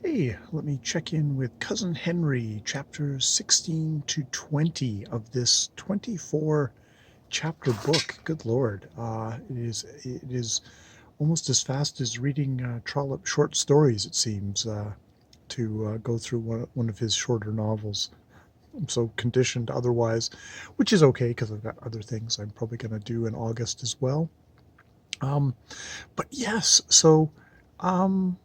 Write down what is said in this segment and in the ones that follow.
Hey, let me check in with Cousin Henry, chapters 16 to 20 of this 24 chapter book. Good Lord. It is almost as fast as reading Trollope short stories, it seems, to go through one of his shorter novels. I'm so conditioned otherwise, which is okay because I've got other things I'm probably going to do in August as well. Um, but yes, so um,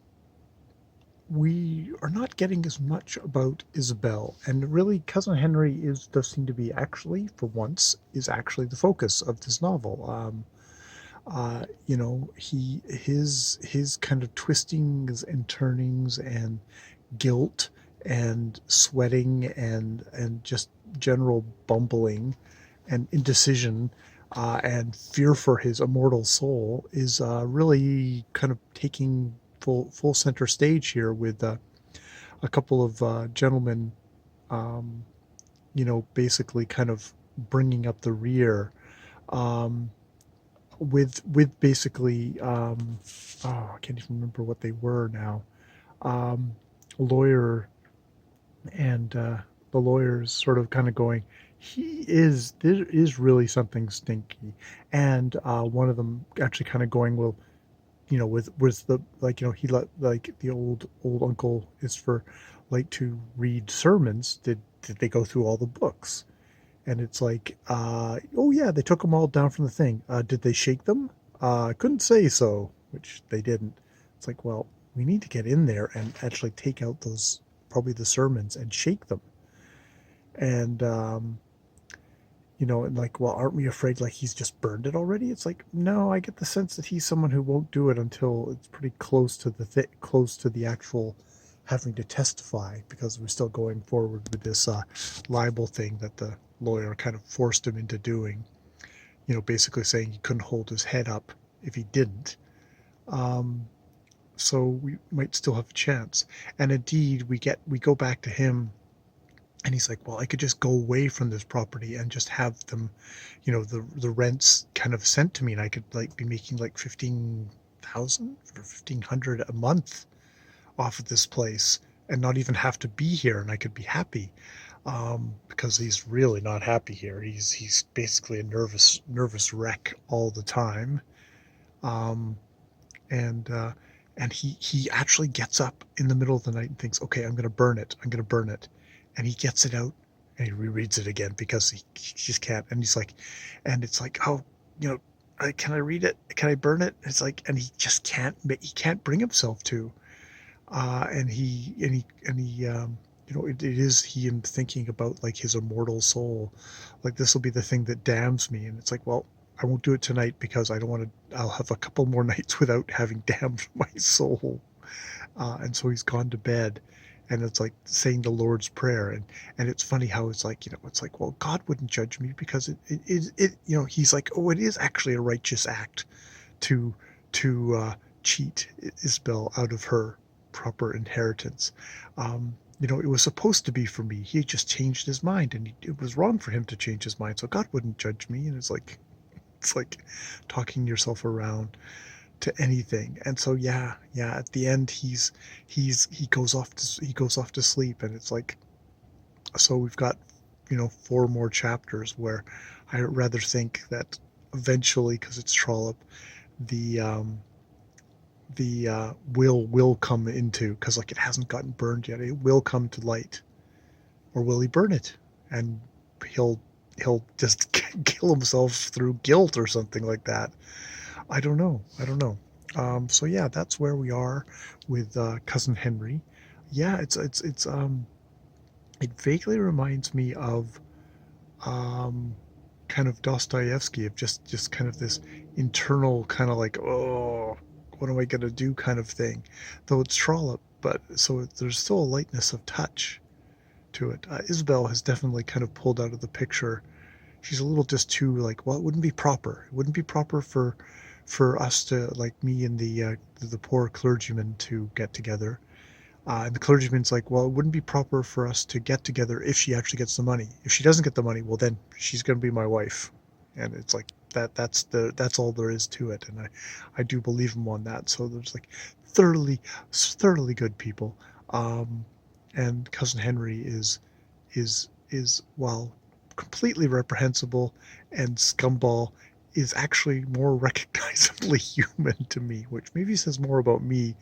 we are not getting as much about Isabel, and really, Cousin Henry does seem to be actually, for once, is actually the focus of this novel. His kind of twistings and turnings and guilt and sweating and just general bumbling and indecision and fear for his immortal soul is really kind of taking full center stage here with a couple of gentlemen, um, basically kind of bringing up the rear um, with basically I can't even remember what they were now. Um, lawyer and the lawyers sort of kind of going, there is really something stinky, and one of them actually kind of going, well, with the like, he let like the old uncle is for like to read sermons. Did they go through all the books? And it's like, oh yeah, they took them all down from the thing. Did they shake them? I couldn't say so, which they didn't. It's like, well, we need to get in there and actually take out those, probably the sermons, and shake them. And and like, well, aren't we afraid like he's just burned it already? It's like, no, I get the sense that he's someone who won't do it until it's pretty close to close to the actual having to testify, because we're still going forward with this libel thing that the lawyer kind of forced him into doing. Basically saying he couldn't hold his head up if he didn't. Um, so we might still have a chance. And indeed, we go back to him, and he's like, well, I could just go away from this property and just have them, the rents kind of sent to me, and I could like be making like 15,000 or 1,500 a month off of this place and not even have to be here, and I could be happy. Because he's really not happy here. He's basically a nervous wreck all the time. Um, and he actually gets up in the middle of the night and thinks, okay, I'm going to burn it. I'm going to burn it. And he gets it out and he rereads it again because he just can't. And he's like, and it's like, oh, can I read it? Can I burn it? It's like, and he just can't. He can't bring himself to. It is him thinking about like his immortal soul, like this will be the thing that damns me. And it's like, well, I won't do it tonight because I don't want to. I'll have a couple more nights without having damned my soul. And so he's gone to bed, and it's like saying the Lord's Prayer. And it's funny how it's like, it's like, well, God wouldn't judge me because he's like, oh, it is actually a righteous act to cheat Isabel out of her proper inheritance. It was supposed to be for me. He just changed his mind, and it was wrong for him to change his mind. So God wouldn't judge me. And it's like talking yourself around to anything. And so yeah, at the end he goes off to sleep, and it's like, so we've got 4 more chapters where I rather think that eventually, because it's Trollope, the will come into, because like it hasn't gotten burned yet, it will come to light. Or will he burn it and he'll he'll just kill himself through guilt or something like that? I don't know. So yeah, that's where we are with Cousin Henry. Yeah, it vaguely reminds me of um, kind of Dostoevsky, of just kind of this internal kind of like, oh, what am I gonna do kind of thing. Though it's Trollope, but so there's still a lightness of touch to it. Isabel has definitely kind of pulled out of the picture. She's a little just too like, well, it wouldn't be proper. It wouldn't be proper for us to, like, me and the poor clergyman to get together. And the clergyman's like, well, it wouldn't be proper for us to get together if she actually gets the money. If she doesn't get the money, well, then she's going to be my wife. And it's like that. That's all there is to it. And I do believe him on that. So there's like thoroughly good people. And Cousin Henry is while completely reprehensible and scumball, is actually more recognizably human to me, which maybe says more about me.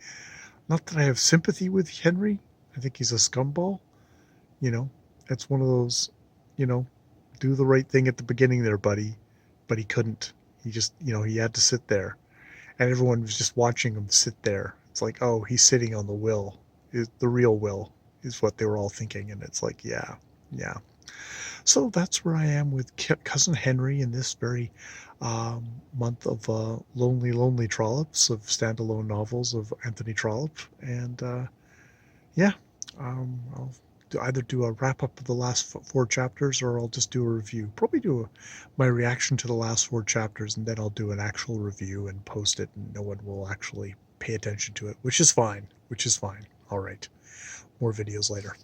Not that I have sympathy with Henry. I think he's a scumball. You know, it's one of those, you know, do the right thing at the beginning there, buddy. But he couldn't. He just, he had to sit there. And everyone was just watching him sit there. It's like, oh, he's sitting on the will. The real will is what they were all thinking. And it's like, yeah, yeah. So that's where I am with Cousin Henry in this very month of lonely, lonely trollops of standalone novels of Anthony Trollope. And yeah, I'll either do a wrap up of the last 4 chapters, or I'll just do a review. Probably do my reaction to the last 4 chapters, and then I'll do an actual review and post it, and no one will actually pay attention to it, which is fine. Which is fine. All right. More videos later.